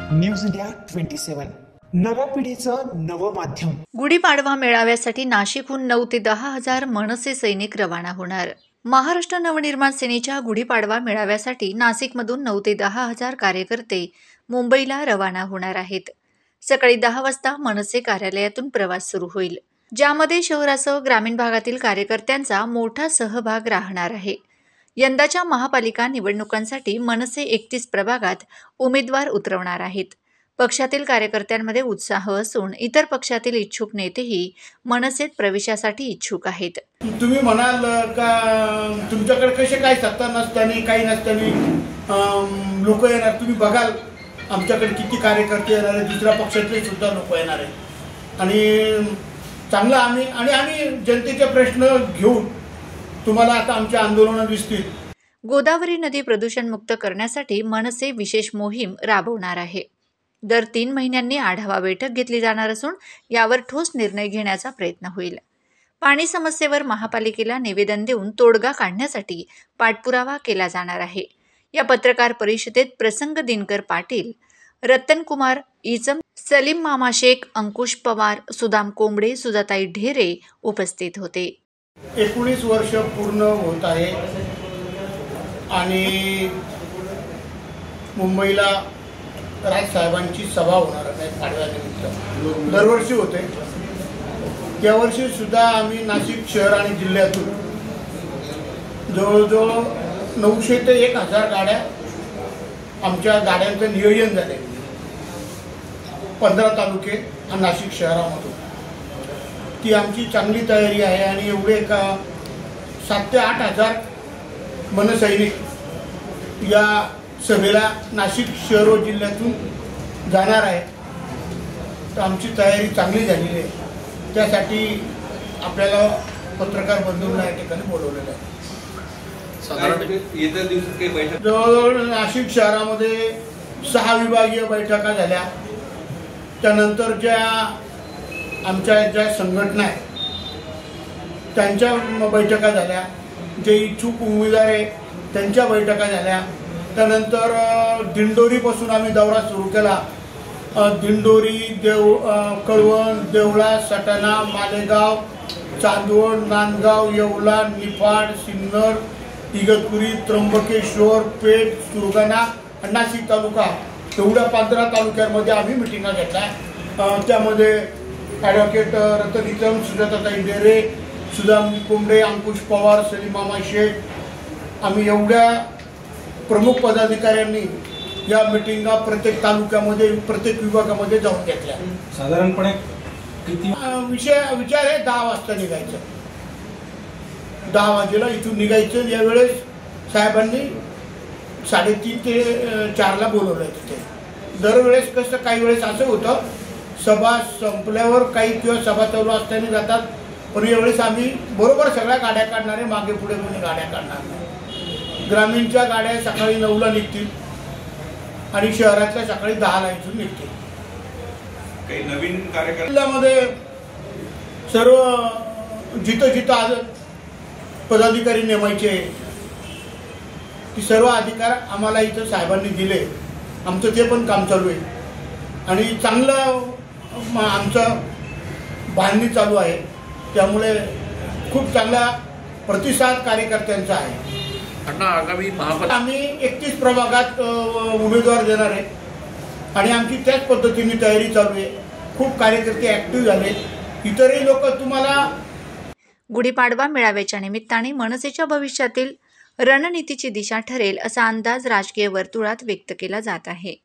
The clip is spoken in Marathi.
न्यूज इंडिया 27 नव्या पिढीचं नवं माध्यम। गुढीपाडवा मेळाव्यासाठी नाशिकहून 9 ते 10 हजार मनसे सैनिक रवाना होणार। महाराष्ट्र नवनिर्माण सेनेच्या गुढीपाडवा मेळाव्यासाठी नाशिकमधून 9 ते 10 हजार कार्यकर्ते मुंबईला रवाना होणार आहेत। सकाळी 10 वाजता मनसे कार्यालयातून प्रवास सुरू होईल, ज्यामध्ये शहरासह ग्रामीण भागातील कार्यकर्त्यांचा मोठा सहभाग राहणार आहे। यंदाच्या महापालिका निवडणुकांसाठी मनसे 31 प्रभागात उमेदवार उतरवणार आहेत। पक्षातील कार्यकर्त्यांमध्ये उत्साह असून इतर पक्षातील इच्छुक नेतेही मनसेत प्रवेशासाठी इच्छुक आहेत। तुम्ही म्हणाल का तुमच्याकडे कसे काय सत्ता नसताना काही नसताना लोक येणार, तुम्ही बघाल आमच्याकडे किती कार्यकर्ते येणार आहेत, दुसऱ्या पक्षातले सुद्धा लोक येणार आहेत आणि चांगलं आम्ही जनतेचे प्रश्न घेऊन तुम्हाला आता आमचे आंदोलन दिसतील। गोदावरी नदी प्रदूषणमुक्त करण्यासाठी मनसे विशेष मोहीम राबवणार आहे। दर 3 महिन्यांनी आढावा बैठक घेतली जाणार असून यावर ठोस निर्णय घेण्याचा प्रयत्न होईल। पाणी समस्येवर महापालिकेला निवेदन देऊन तोडगा काढण्यासाठी पाठपुरावा केला जाणार आहे। या पत्रकार परिषदेत प्रसंग दिनकर पाटील, रतनकुमार इचम, सलीम मामा शेख, अंकुश पवार, सुदाम कोंबडे, सुजाताई ढेरे उपस्थित होते। 19 वर्ष पूर्ण होत आहे आणि मुंबईला राजसाहेबांची सभा होणार आहे पाडव्यानिमित्त। दरवर्षी होते, यावर्षी सुद्धा आम्ही नाशिक शहर आणि जिल्ह्यातून जवळजवळ 900 ते 1000 गाड्या आमच्या गाड्यांचं नियोजन झाले। 15 तालुके आणि नाशिक शहरामधून ती आमची चांगली तयारी आहे आणि एवढे 7 ते 8 हजार मनसैनिक या सभेला नाशिक शहर व जिल्ह्यातून जाणार आहे। तर आमची तयारी चांगली झालेली आहे, त्यासाठी आपल्याला पत्रकार बंधूंना या ठिकाणी बोलवलेलं आहे। साधारण येत्या दिवसात काही बैठक जवळजवळ नाशिक शहरामध्ये 6 विभागीय बैठका झाल्या। त्यानंतर आमच्या संघटना आहे त्यांच्या बैठका झाल्या, जे इच्छुक उमेदवार आहे त्यांच्या बैठका झाल्या। त्यानंतर दिंडोरीपासून आम्ही दौरा सुरू केला। दिंडोरी, कळवण, देवळा, सटाणा, मालेगाव, चांदवड, नांदगाव, येवला, निफाड, सिन्नर, इगतपुरी, त्र्यंबकेश्वर, पेठ, सुरगाणा, नाशिक तालुका एवढ्या 15 तालुक्यांमध्ये आम्ही मिटिंगा घेतल्या। त्यामध्ये ॲडव्होकेट रतन, सुजाताताई ढेरे, सुदाम कोंबडे, अंकुश पवार, सलीम मामा शेख, आम्ही एवढ्या प्रमुख पदाधिकाऱ्यांनी या मिटिंगा प्रत्येक तालुक्यामध्ये प्रत्येक विभागामध्ये जाऊन घेतल्या। साधारणपणे किती विचार आहे 10 वाजता निघायचं, 10 वाजेला इथून निघायचं। यावेळेस साहेबांनी 3:30 ते 4ला बोलवलं आहे तिथे। दरवेळेस कसं काही वेळेस असं होतं सभा संपल्यावर काही किंवा सभा चालू असताना जातात, पण यावेळेस आम्ही बरोबर सगळ्या गाड्या काढणारे, मागे पुढे कोणी गाड्या काढणार नाही। ग्रामीणच्या गाड्या सकाळी 9ला निघतील आणि शहरातल्या सकाळी 10ला इथून निघतील। काही नवीन कार्यक्रम जिल्ह्यामध्ये सर्व जिथं आज पदाधिकारी नेमायचे ती सर्व अधिकार आम्हाला इथं साहेबांनी दिले। आमचं ते पण काम चालू आहे आणि चांगलं आमचं बांधणी चालू आहे, त्यामुळे खूप चांगला प्रतिसाद कार्यकर्त्यांचा आहे। आगामी महापालिका आम्ही 31 प्रभागात उमेदवार देणार आहे आणि आमची त्याच पद्धतीने तयारी चालू आहे। खूप कार्यकर्ते ॲक्टिव्ह झाले, इतरही लोक तुम्हाला। गुढीपाडवा मेळाव्याच्या निमित्ताने मनसेच्या भविष्यातील रणनीतीची दिशा ठरेल असा अंदाज राजकीय वर्तुळात व्यक्त केला जात आहे।